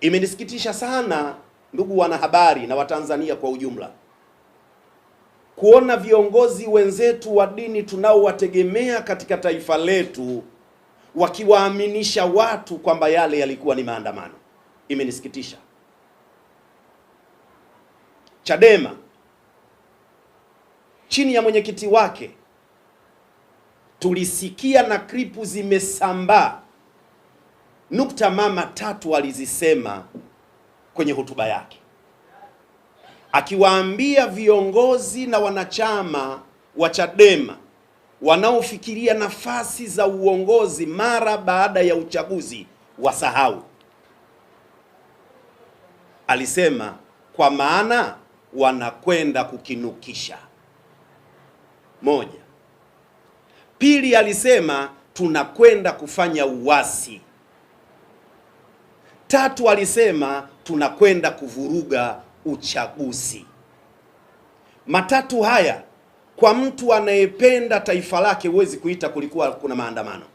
Imenisikitisha sana ndugu wanahabari na Watanzania kwa ujumla kuona viongozi wenzetu wa dini tunaowategemea katika taifa letu wakiwaaminisha watu kwamba yale yalikuwa ni maandamano. Imenisikitisha. Chadema chini ya mwenyekiti wake tulisikia na klipu zimesambaa nukta mama tatu alizisema kwenye hotuba yake, akiwaambia viongozi na wanachama wa Chadema wanaofikiria nafasi za uongozi mara baada ya uchaguzi wasahau. Alisema kwa maana wanakwenda kukinukisha. Moja. Pili, alisema tunakwenda kufanya uasi. Tatu, alisema tunakwenda kuvuruga uchaguzi. Matatu haya kwa mtu anayependa taifa lake huwezi kuita kulikuwa kuna maandamano.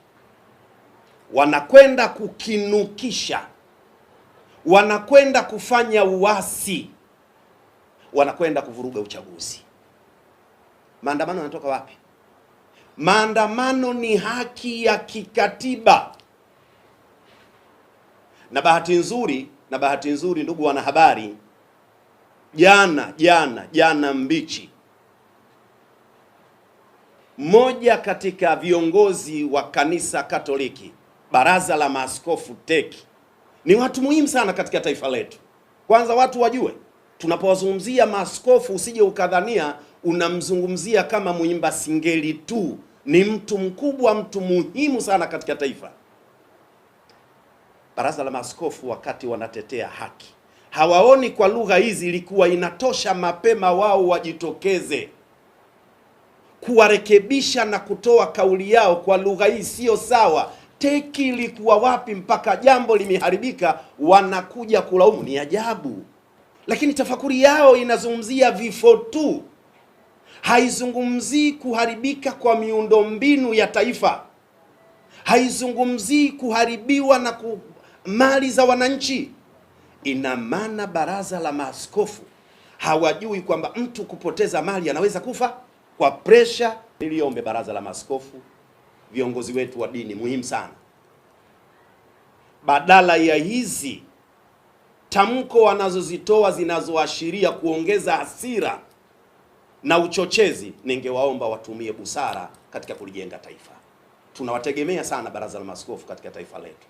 Wanakwenda kukinukisha, wanakwenda kufanya uasi, wanakwenda kuvuruga uchaguzi. Maandamano yanatoka wapi? Maandamano ni haki ya kikatiba. Na bahati nzuri ndugu wanahabari, jana mbichi, mmoja katika viongozi wa kanisa Katoliki, baraza la maaskofu TEC, ni watu muhimu sana katika taifa letu. Kwanza watu wajue, tunapowazungumzia maaskofu usije ukadhania unamzungumzia kama mwimba singeli tu. Ni mtu mkubwa, mtu muhimu sana katika taifa. Baraza la maaskofu wakati wanatetea haki, hawaoni kwa lugha hizi ilikuwa inatosha mapema wao wajitokeze kuwarekebisha na kutoa kauli yao kwa lugha hii sio sawa. TEC ilikuwa wapi mpaka jambo limeharibika wanakuja kulaumu? Ni ajabu. Lakini tafakuri yao inazungumzia vifo tu, haizungumzii kuharibika kwa miundombinu ya taifa, haizungumzii kuharibiwa na mali za wananchi. Ina maana baraza la maaskofu hawajui kwamba mtu kupoteza mali anaweza kufa kwa presha. Niliombe baraza la maaskofu, viongozi wetu wa dini muhimu sana, badala ya hizi tamko wanazozitoa zinazoashiria kuongeza hasira na uchochezi, ningewaomba watumie busara katika kulijenga taifa. Tunawategemea sana baraza la maaskofu katika taifa letu.